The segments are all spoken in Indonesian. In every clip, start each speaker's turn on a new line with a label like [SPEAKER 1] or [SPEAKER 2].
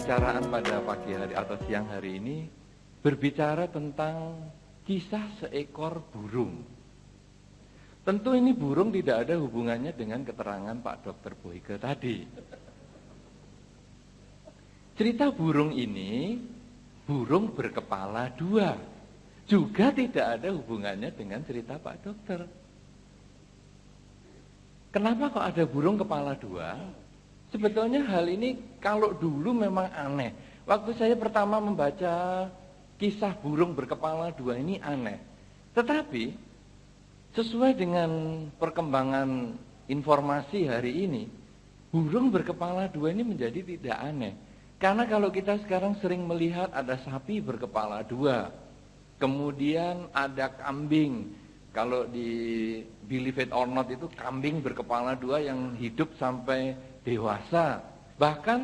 [SPEAKER 1] pembicaraan pada pagi hari atau siang hari ini berbicara tentang kisah seekor burung. Tentu ini burung tidak ada hubungannya dengan keterangan Pak Dr. Boyke tadi. Cerita burung ini, burung berkepala dua, juga tidak ada hubungannya dengan cerita Pak Dokter. Kenapa kok ada burung kepala dua? Sebetulnya hal ini kalau dulu memang aneh. Waktu saya pertama membaca kisah burung berkepala dua ini aneh. Tetapi sesuai dengan perkembangan informasi hari ini, burung berkepala dua ini menjadi tidak aneh. Karena kalau kita sekarang sering melihat ada sapi berkepala dua, kemudian ada kambing. Kalau di Believe It or Not itu kambing berkepala dua yang hidup sampai dewasa. Bahkan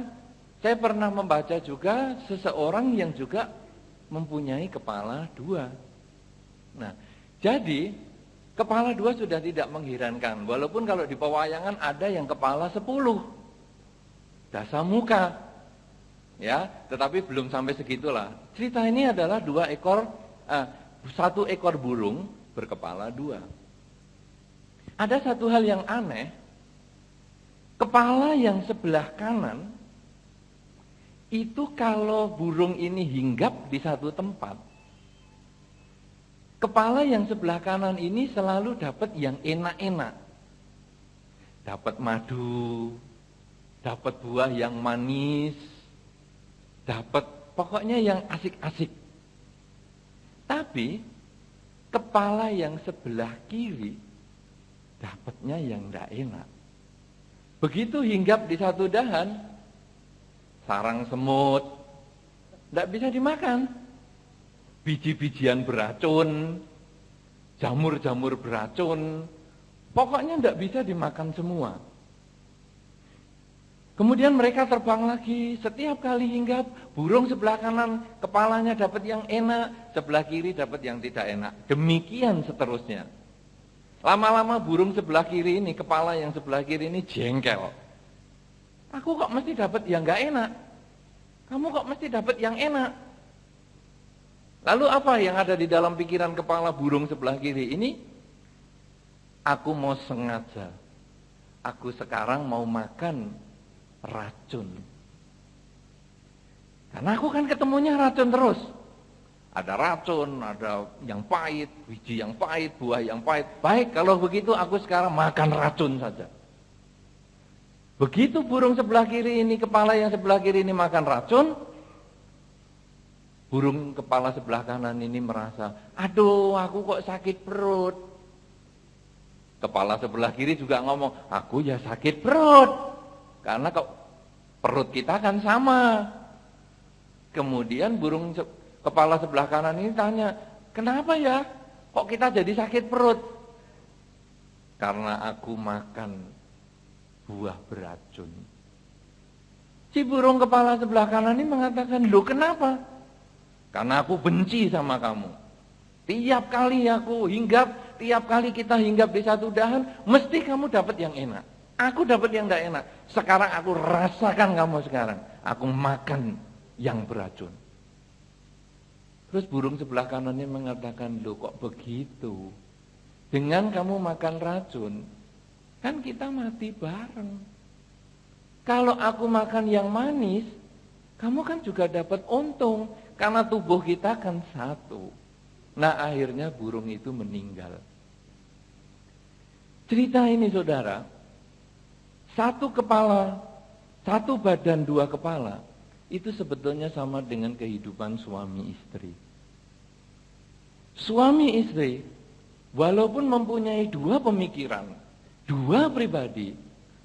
[SPEAKER 1] saya pernah membaca juga seseorang yang juga mempunyai kepala dua. Nah, jadi kepala dua sudah tidak mengherankan. Walaupun kalau di pewayangan ada yang kepala 10, dasa muka, ya, tetapi belum sampai segitulah. Cerita ini adalah satu ekor burung berkepala dua. Ada satu hal yang aneh, kepala yang sebelah kanan itu kalau burung ini hinggap di satu tempat, kepala yang sebelah kanan ini selalu dapat yang enak-enak. Dapat madu, dapat buah yang manis, dapat pokoknya yang asik-asik. Tapi kepala yang sebelah kiri dapatnya yang tidak enak. Begitu hinggap di satu dahan, sarang semut, tidak bisa dimakan. Biji-bijian beracun, jamur-jamur beracun, pokoknya tidak bisa dimakan semua. Kemudian mereka terbang lagi, setiap kali hinggap, burung sebelah kanan kepalanya dapat yang enak, sebelah kiri dapat yang tidak enak. Demikian seterusnya. Lama-lama burung sebelah kiri ini, kepala yang sebelah kiri ini jengkel. Aku kok mesti dapat yang gak enak? Kamu kok mesti dapat yang enak? Lalu apa yang ada di dalam pikiran kepala burung sebelah kiri ini? Aku mau sengaja. Aku sekarang mau makan racun. Karena aku kan ketemunya racun terus. Ada racun, ada yang pahit, biji yang pahit, buah yang pahit. Baik, kalau begitu aku sekarang makan racun saja. Begitu burung sebelah kiri ini, kepala yang sebelah kiri ini makan racun, burung kepala sebelah kanan ini merasa, aduh aku kok sakit perut. Kepala sebelah kiri juga ngomong, aku ya sakit perut. Karena kok perut kita kan sama. Kemudian burung kepala sebelah kanan ini tanya, kenapa ya kok kita jadi sakit perut? Karena aku makan buah beracun. Si burung kepala sebelah kanan ini mengatakan, loh kenapa? Karena aku benci sama kamu. Tiap kali aku hinggap, tiap kali kita hinggap di satu dahan, mesti kamu dapat yang enak. Aku dapat yang tidak enak. Sekarang aku rasakan kamu sekarang. Aku makan yang beracun. Terus burung sebelah kanannya mengatakan, loh kok begitu? Dengan kamu makan racun, kan kita mati bareng. Kalau aku makan yang manis, kamu kan juga dapat untung. Karena tubuh kita kan satu. Nah akhirnya burung itu meninggal. Cerita ini saudara, satu kepala, satu badan dua kepala, itu sebetulnya sama dengan kehidupan suami istri. Suami istri, walaupun mempunyai dua pemikiran, dua pribadi,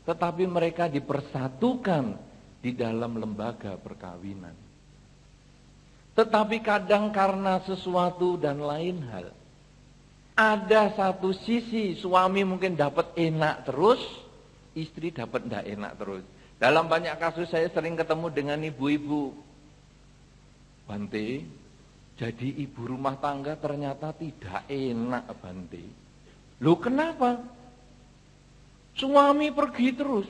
[SPEAKER 1] tetapi mereka dipersatukan di dalam lembaga perkawinan. Tetapi kadang karena sesuatu dan lain hal, ada satu sisi suami mungkin dapat enak terus, istri dapat tidak enak terus. Dalam banyak kasus saya sering ketemu dengan ibu-ibu. Bante, jadi ibu rumah tangga ternyata tidak enak Bante. Loh kenapa? Suami pergi terus.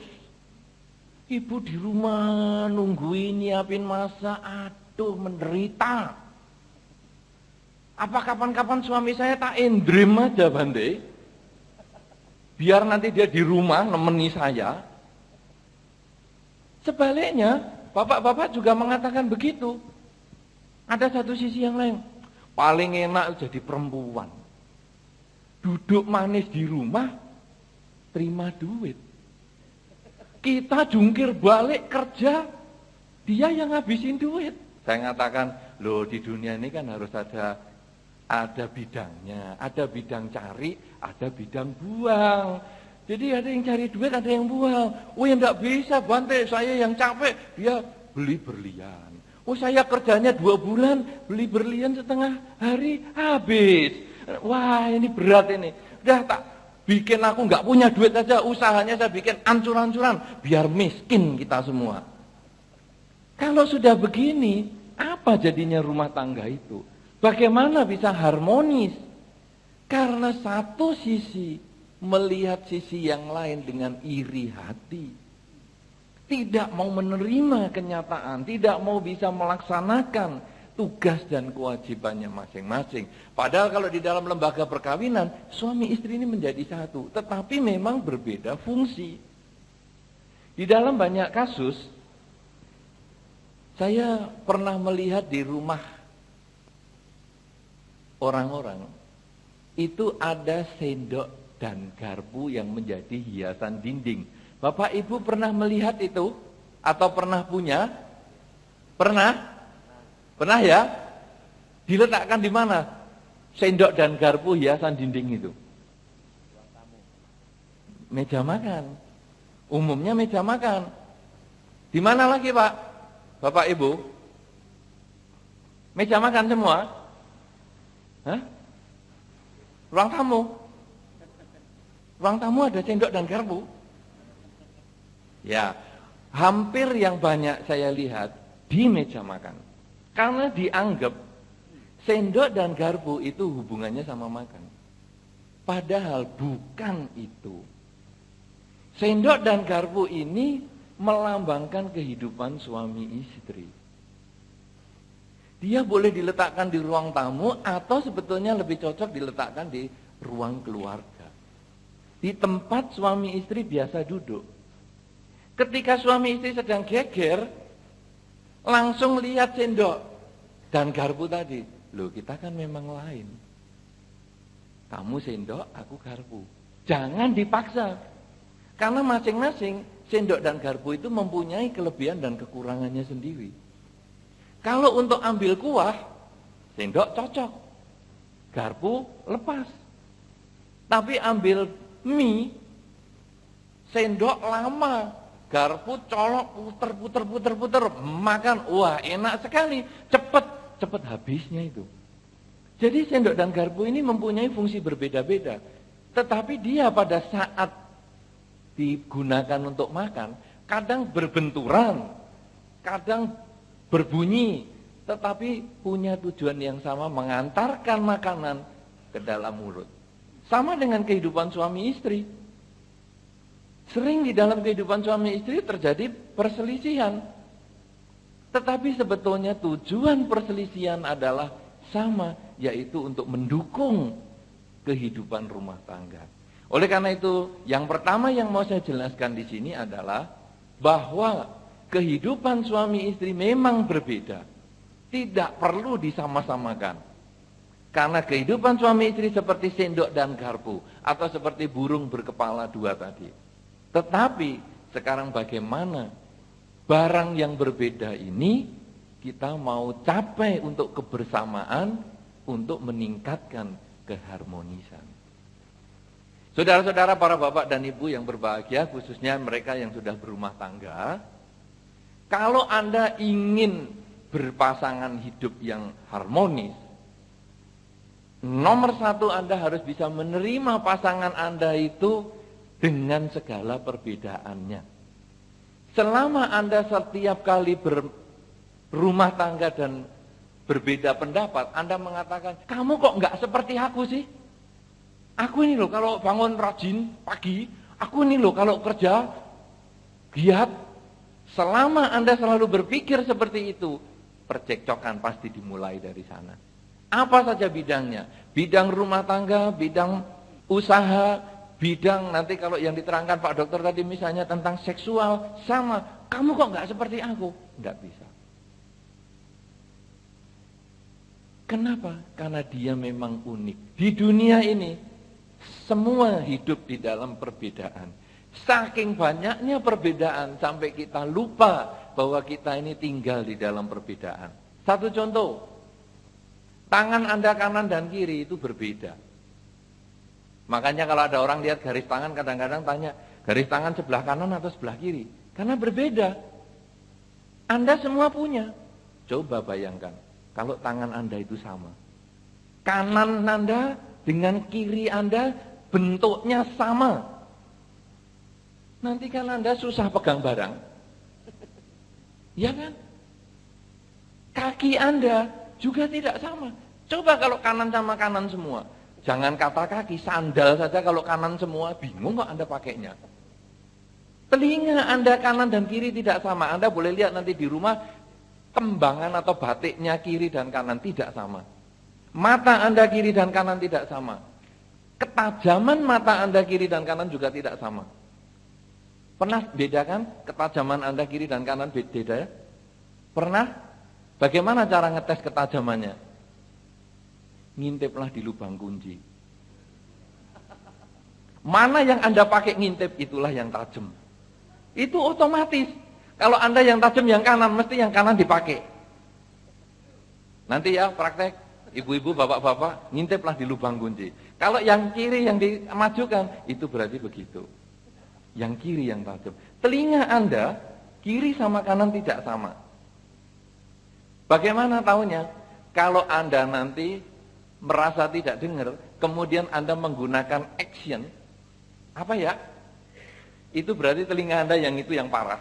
[SPEAKER 1] Ibu di rumah nungguin nyiapin masak, aduh menderita. Apa kapan-kapan suami saya tak endrim aja Bante? Biar nanti dia di rumah nemeni saya. Sebaliknya, bapak-bapak juga mengatakan begitu. Ada satu sisi yang lain. Paling enak jadi perempuan. Duduk manis di rumah, terima duit. Kita jungkir balik kerja, dia yang ngabisin duit. Saya ngatakan, loh di dunia ini kan harus ada bidangnya, ada bidang cari, ada bidang buang. Jadi ada yang cari duit, ada yang buang. Oh ya enggak bisa Bante, saya yang capek, dia beli berlian. Oh saya kerjanya 2 bulan, beli berlian setengah hari, habis. Wah ini berat ini. Udah tak bikin aku nggak punya duit aja, usahanya saya bikin ancur-ancuran, biar miskin kita semua. Kalau sudah begini, apa jadinya rumah tangga itu? Bagaimana bisa harmonis? Karena satu sisi melihat sisi yang lain dengan iri hati. Tidak mau menerima kenyataan, tidak mau bisa melaksanakan tugas dan kewajibannya masing-masing. Padahal kalau di dalam lembaga perkawinan, suami istri ini menjadi satu, tetapi memang berbeda fungsi. Di dalam banyak kasus, saya pernah melihat di rumah orang-orang, itu ada sendok dan garpu yang menjadi hiasan dinding. Bapak Ibu pernah melihat itu? Atau pernah punya? Pernah? Pernah ya? Diletakkan di mana? Sendok dan garpu hiasan dinding itu. Meja makan. Umumnya meja makan. Di mana lagi Pak? Bapak Ibu? Meja makan semua? Hah? Ruang tamu? Ruang tamu ada sendok dan garpu? Ya, hampir yang banyak saya lihat di meja makan. Karena dianggap sendok dan garpu itu hubungannya sama makan. Padahal bukan itu. Sendok dan garpu ini melambangkan kehidupan suami istri. Dia boleh diletakkan di ruang tamu atau sebetulnya lebih cocok diletakkan di ruang keluarga. Di tempat suami istri biasa duduk. Ketika suami istri sedang geger, langsung lihat sendok dan garpu tadi. Loh kita kan memang lain. Kamu sendok, aku garpu. Jangan dipaksa. Karena masing-masing sendok dan garpu itu mempunyai kelebihan dan kekurangannya sendiri. Kalau untuk ambil kuah, sendok cocok. Garpu lepas. Tapi ambil mie, sendok lama. Garpu colok puter, makan, wah enak sekali, cepet habisnya itu. Jadi sendok dan garpu ini mempunyai fungsi berbeda-beda. Tetapi dia pada saat digunakan untuk makan, kadang berbenturan, kadang berbunyi, tetapi punya tujuan yang sama, mengantarkan makanan ke dalam mulut. Sama dengan kehidupan suami istri. Sering di dalam kehidupan suami istri terjadi perselisihan. Tetapi sebetulnya tujuan perselisihan adalah sama, yaitu untuk mendukung kehidupan rumah tangga. Oleh karena itu, yang pertama yang mau saya jelaskan di sini adalah bahwa kehidupan suami istri memang berbeda. Tidak perlu disama-samakan. Karena kehidupan suami istri seperti sendok dan garpu atau seperti burung berkepala 2 tadi. Tetapi sekarang bagaimana barang yang berbeda ini kita mau capai untuk kebersamaan, untuk meningkatkan keharmonisan. Saudara-saudara, para bapak dan ibu yang berbahagia, khususnya mereka yang sudah berumah tangga, kalau Anda ingin berpasangan hidup yang harmonis, nomor 1 Anda harus bisa menerima pasangan Anda itu dengan segala perbedaannya. Selama Anda setiap kali berumah tangga dan berbeda pendapat, Anda mengatakan, kamu kok nggak seperti aku sih? Aku ini loh kalau bangun rajin pagi, aku ini loh kalau kerja giat, Selama Anda selalu berpikir seperti itu, percekcokan pasti dimulai dari sana. Apa saja bidangnya? Bidang rumah tangga, bidang usaha, bidang nanti kalau yang diterangkan Pak Dokter tadi misalnya tentang seksual, sama. Kamu kok nggak seperti aku? Nggak bisa. Kenapa? Karena dia memang unik. Di dunia ini, semua hidup di dalam perbedaan. Saking banyaknya perbedaan, sampai kita lupa bahwa kita ini tinggal di dalam perbedaan. Satu contoh, tangan Anda kanan dan kiri itu berbeda. Makanya kalau ada orang lihat garis tangan, kadang-kadang tanya, garis tangan sebelah kanan atau sebelah kiri? Karena berbeda. Anda semua punya. Coba bayangkan. Kalau tangan Anda itu sama. Kanan Anda dengan kiri Anda bentuknya sama. Nanti kan Anda susah pegang barang. Ya kan? Kaki Anda juga tidak sama. Coba kalau kanan sama kanan semua. Jangan kata kaki, sandal saja kalau kanan semua, bingung kok Anda pakainya. Telinga Anda kanan dan kiri tidak sama. Anda boleh lihat nanti di rumah, kembangan atau batiknya kiri dan kanan tidak sama. Mata Anda kiri dan kanan tidak sama. Ketajaman mata Anda kiri dan kanan juga tidak sama. Pernah bedakan ketajaman Anda kiri dan kanan beda ya? Pernah? Bagaimana cara ngetes ketajamannya? Ngintiplah di lubang kunci. Mana yang Anda pakai ngintip, itulah yang tajam. Itu otomatis. Kalau Anda yang tajam yang kanan, mesti yang kanan dipakai. Nanti ya praktek, ibu-ibu, bapak-bapak, ngintiplah di lubang kunci. Kalau yang kiri yang dimajukan, itu berarti begitu. Yang kiri yang tajam. Telinga Anda, kiri sama kanan tidak sama. Bagaimana tahunya? Kalau Anda nanti merasa tidak dengar, kemudian Anda menggunakan action, apa ya? Itu berarti telinga Anda yang itu yang parah.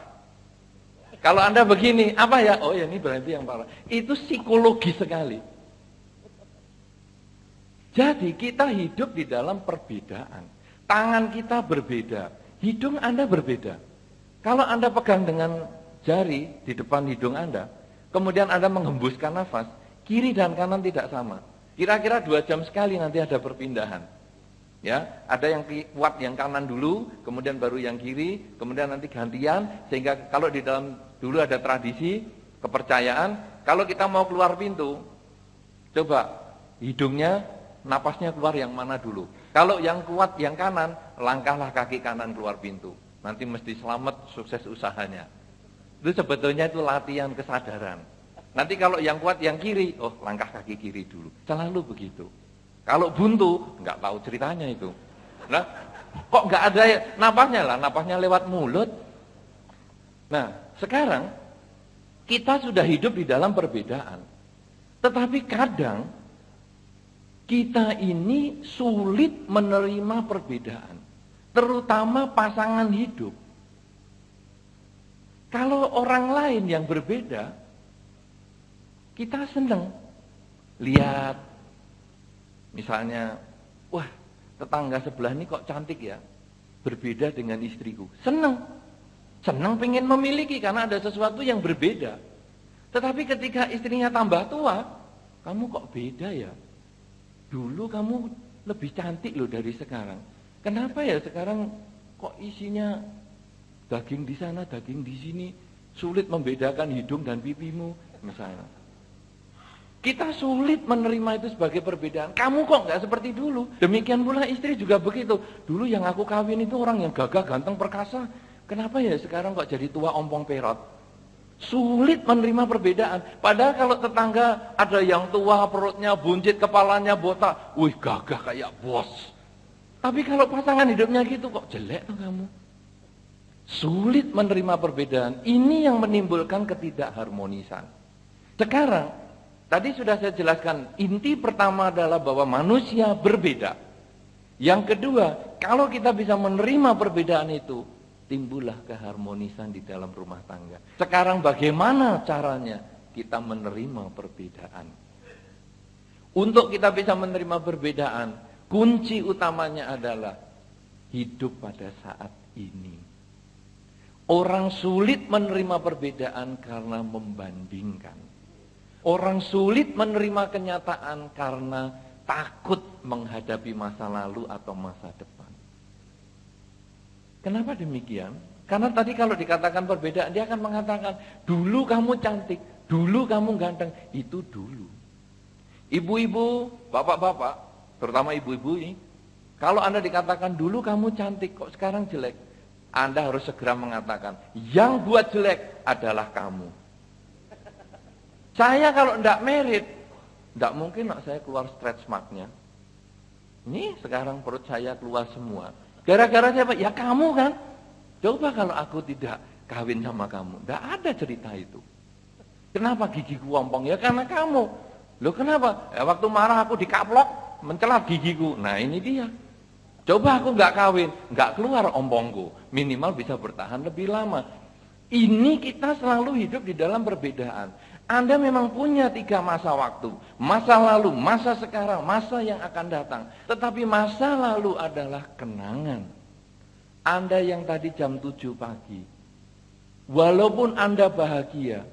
[SPEAKER 1] Kalau Anda begini, apa ya? Oh ya ini berarti yang parah. Itu psikologi sekali. Jadi kita hidup di dalam perbedaan. Tangan kita berbeda. Hidung Anda berbeda. Kalau Anda pegang dengan jari di depan hidung Anda, kemudian Anda menghembuskan nafas, kiri dan kanan tidak sama. Kira-kira 2 jam sekali nanti ada perpindahan. Ya, ada yang kuat yang kanan dulu, kemudian baru yang kiri, kemudian nanti gantian, sehingga kalau di dalam dulu ada tradisi, kepercayaan, kalau kita mau keluar pintu, coba hidungnya, napasnya keluar yang mana dulu. Kalau yang kuat yang kanan, langkahlah kaki kanan keluar pintu. Nanti mesti selamat, sukses usahanya. Itu sebetulnya itu latihan kesadaran. Nanti kalau yang kuat yang kiri, oh langkah kaki kiri dulu. Selalu begitu. Kalau buntu, nggak tahu ceritanya itu. Nah, kok nggak ada napasnya lah, napasnya lewat mulut. Nah, sekarang kita sudah hidup di dalam perbedaan. Tetapi kadang kita ini sulit menerima perbedaan. Terutama pasangan hidup. Kalau orang lain yang berbeda, kita senang. Lihat. Misalnya, wah tetangga sebelah ini kok cantik ya, berbeda dengan istriku. Senang pengen memiliki karena ada sesuatu yang berbeda. Tetapi ketika istrinya tambah tua, kamu kok beda ya? Dulu kamu lebih cantik loh dari sekarang. Kenapa ya sekarang kok isinya daging di sana, daging di sini, sulit membedakan hidung dan pipimu misalnya. Kita sulit menerima itu sebagai perbedaan. Kamu kok nggak seperti dulu. Demikian pula istri juga begitu. Dulu yang aku kawin itu orang yang gagah, ganteng, perkasa. Kenapa ya sekarang kok jadi tua ompong perot? Sulit menerima perbedaan. Padahal kalau tetangga ada yang tua, perutnya buncit, kepalanya botak. Wih gagah kayak bos. Tapi kalau pasangan hidupnya gitu kok jelek tuh kamu. Sulit menerima perbedaan. Ini yang menimbulkan ketidakharmonisan. Sekarang, tadi sudah saya jelaskan, inti pertama adalah bahwa manusia berbeda. Yang kedua, kalau kita bisa menerima perbedaan itu, timbullah keharmonisan di dalam rumah tangga. Sekarang bagaimana caranya kita menerima perbedaan? Untuk kita bisa menerima perbedaan, kunci utamanya adalah hidup pada saat ini. Orang sulit menerima perbedaan karena membandingkan. Orang sulit menerima kenyataan karena takut menghadapi masa lalu atau masa depan. Kenapa demikian? Karena tadi kalau dikatakan perbedaan, dia akan mengatakan, dulu kamu cantik, dulu kamu ganteng, itu dulu. Ibu-ibu, bapak-bapak, terutama ibu-ibu ini, kalau Anda dikatakan dulu kamu cantik, kok sekarang jelek? Anda harus segera mengatakan, yang buat jelek adalah kamu. Saya kalau tidak merit, tidak mungkin saya keluar stretch mark-nya. Ini sekarang perut saya keluar semua. Gara-gara siapa? Ya kamu kan. Coba kalau aku tidak kawin sama kamu. Tidak ada cerita itu. Kenapa gigiku ompong? Ya karena kamu. Loh kenapa? Ya, waktu marah aku dikaplok, mencelat gigiku. Nah ini dia. Coba aku nggak kawin, nggak keluar ompongku, minimal bisa bertahan lebih lama. Ini kita selalu hidup di dalam perbedaan. Anda memang punya 3 masa waktu, masa lalu, masa sekarang, masa yang akan datang. Tetapi masa lalu adalah kenangan. Anda yang tadi jam 7 pagi, walaupun Anda bahagia,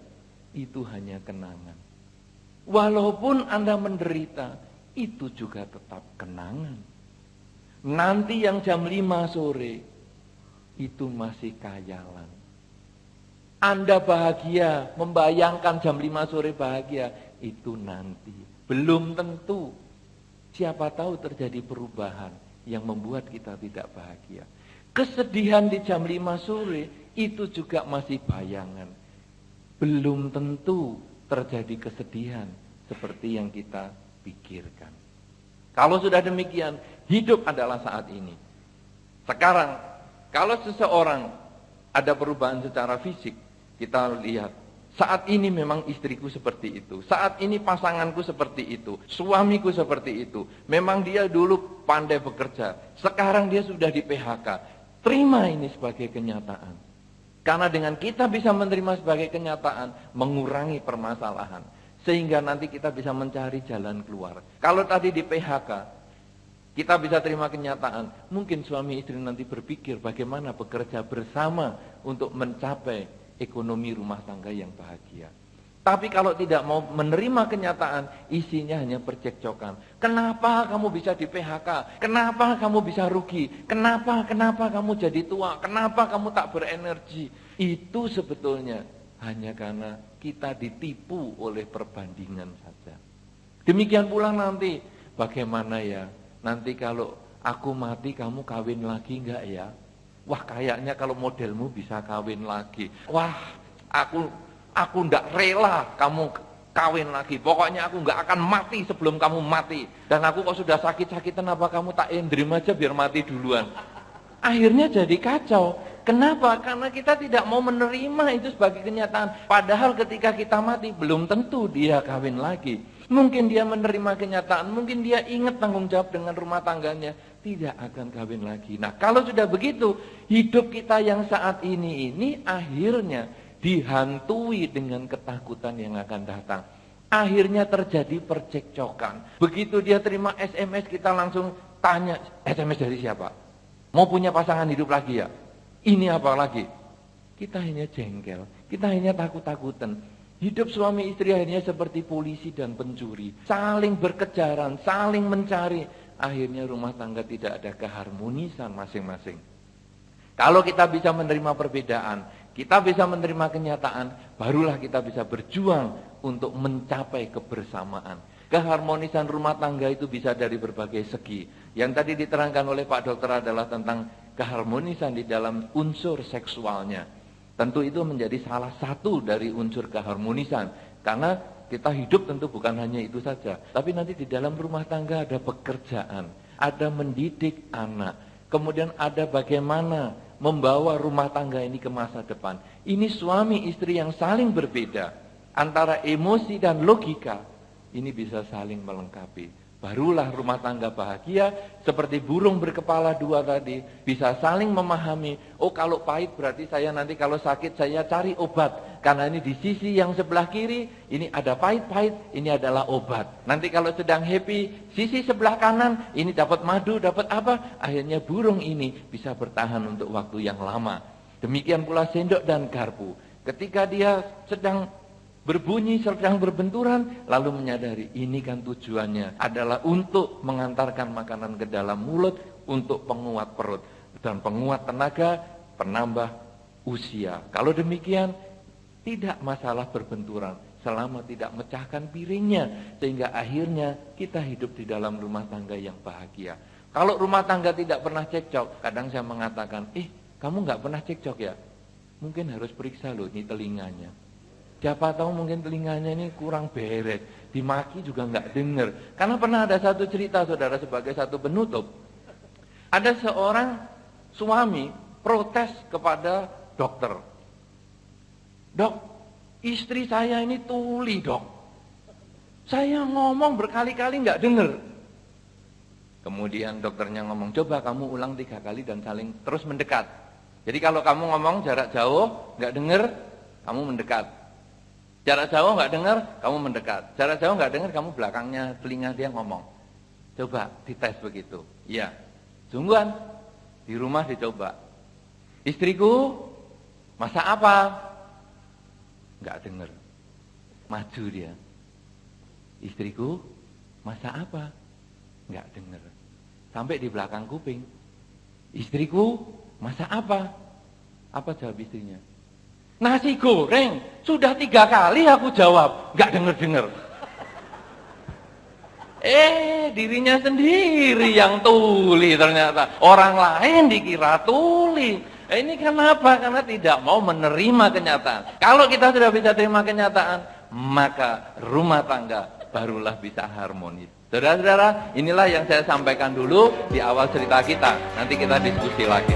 [SPEAKER 1] itu hanya kenangan. Walaupun Anda menderita, itu juga tetap kenangan. Nanti yang jam 5 sore, itu masih khayalan. Anda bahagia, membayangkan jam 5 sore bahagia, itu nanti. Belum tentu. Siapa tahu terjadi perubahan yang membuat kita tidak bahagia. Kesedihan di jam 5 sore, itu juga masih bayangan. Belum tentu terjadi kesedihan seperti yang kita pikirkan. Kalau sudah demikian, hidup adalah saat ini. Sekarang, kalau seseorang ada perubahan secara fisik, kita lihat, saat ini memang istriku seperti itu, saat ini pasanganku seperti itu, suamiku seperti itu. Memang dia dulu pandai bekerja, sekarang dia sudah di PHK. Terima ini sebagai kenyataan. Karena dengan kita bisa menerima sebagai kenyataan, mengurangi permasalahan. Sehingga nanti kita bisa mencari jalan keluar. Kalau tadi di PHK, kita bisa terima kenyataan. Mungkin suami istri nanti berpikir bagaimana bekerja bersama untuk mencapai ekonomi rumah tangga yang bahagia. Tapi kalau tidak mau menerima kenyataan, isinya hanya percekcokan. Kenapa kamu bisa di PHK? Kenapa kamu bisa rugi? Kenapa kamu jadi tua? Kenapa kamu tak berenergi? Itu sebetulnya hanya karena kita ditipu oleh perbandingan saja. Demikian pula nanti, bagaimana ya? Nanti kalau aku mati kamu kawin lagi enggak ya? Wah kayaknya kalau modelmu bisa kawin lagi. Wah aku enggak rela kamu kawin lagi. Pokoknya aku enggak akan mati sebelum kamu mati. Dan aku kok sudah sakit-sakitan apa kamu tak endrim aja biar mati duluan. Akhirnya jadi kacau. Kenapa? Karena kita tidak mau menerima itu sebagai kenyataan. Padahal ketika kita mati, belum tentu dia kawin lagi. Mungkin dia menerima kenyataan, mungkin dia ingat tanggung jawab dengan rumah tangganya. Tidak akan kawin lagi. Nah kalau sudah begitu, hidup kita yang saat ini akhirnya dihantui dengan ketakutan yang akan datang. Akhirnya terjadi percekcokan. Begitu dia terima SMS, kita langsung tanya, SMS dari siapa? Mau punya pasangan hidup lagi ya? Ini apa lagi? Kita hanya jengkel, kita hanya takut-takutan. Hidup suami istri akhirnya seperti polisi dan pencuri. Saling berkejaran, saling mencari. Akhirnya rumah tangga tidak ada keharmonisan masing-masing. Kalau kita bisa menerima perbedaan, kita bisa menerima kenyataan, barulah kita bisa berjuang untuk mencapai kebersamaan. Keharmonisan rumah tangga itu bisa dari berbagai segi. Yang tadi diterangkan oleh Pak Dokter adalah tentang keharmonisan di dalam unsur seksualnya. Tentu itu menjadi salah satu dari unsur keharmonisan. Karena kita hidup tentu bukan hanya itu saja. Tapi nanti di dalam rumah tangga ada pekerjaan, ada mendidik anak. Kemudian ada bagaimana membawa rumah tangga ini ke masa depan. Ini suami istri yang saling berbeda. Antara emosi dan logika. Ini bisa saling melengkapi. Barulah rumah tangga bahagia, seperti burung berkepala dua tadi, bisa saling memahami, oh kalau pahit berarti saya nanti kalau sakit saya cari obat. Karena ini di sisi yang sebelah kiri, ini ada pahit-pahit, ini adalah obat. Nanti kalau sedang happy, sisi sebelah kanan, ini dapat madu, dapat apa? Akhirnya burung ini bisa bertahan untuk waktu yang lama. Demikian pula sendok dan garpu. Ketika dia sedang berbunyi, sedang berbenturan, lalu menyadari ini kan tujuannya adalah untuk mengantarkan makanan ke dalam mulut, untuk penguat perut dan penguat tenaga, penambah usia. Kalau demikian, tidak masalah berbenturan selama tidak mecahkan piringnya, sehingga akhirnya kita hidup di dalam rumah tangga yang bahagia. Kalau rumah tangga tidak pernah cekcok, kadang saya mengatakan, kamu nggak pernah cekcok ya? Mungkin harus periksa loh ini telinganya. Siapa tahu mungkin telinganya ini kurang beres, dimaki juga nggak dengar. Karena pernah ada satu cerita, saudara, sebagai satu penutup. Ada seorang suami protes kepada dokter. Dok, istri saya ini tuli, dok. Saya ngomong berkali-kali nggak dengar. Kemudian dokternya ngomong, coba kamu ulang 3 kali dan saling terus mendekat. Jadi kalau kamu ngomong jarak jauh, nggak dengar, kamu mendekat. Jarak jauh nggak dengar, kamu mendekat. Jarak jauh nggak dengar, kamu belakangnya telinga dia ngomong. Coba dites begitu. Iya. Sungguhan di rumah dicoba. Istriku, masak apa? Nggak dengar. Maju dia. Istriku, masak apa? Nggak dengar. Sampai di belakang kuping. Istriku, masak apa? Apa jawab istrinya? Nasi goreng. Sudah 3 kali aku jawab. Nggak dengar-dengar. Dirinya sendiri yang tuli ternyata. Orang lain dikira tuli. Ini kenapa? Karena tidak mau menerima kenyataan. Kalau kita sudah bisa terima kenyataan, maka rumah tangga barulah bisa harmonis. Saudara-saudara, inilah yang saya sampaikan dulu di awal cerita kita. Nanti kita diskusi lagi.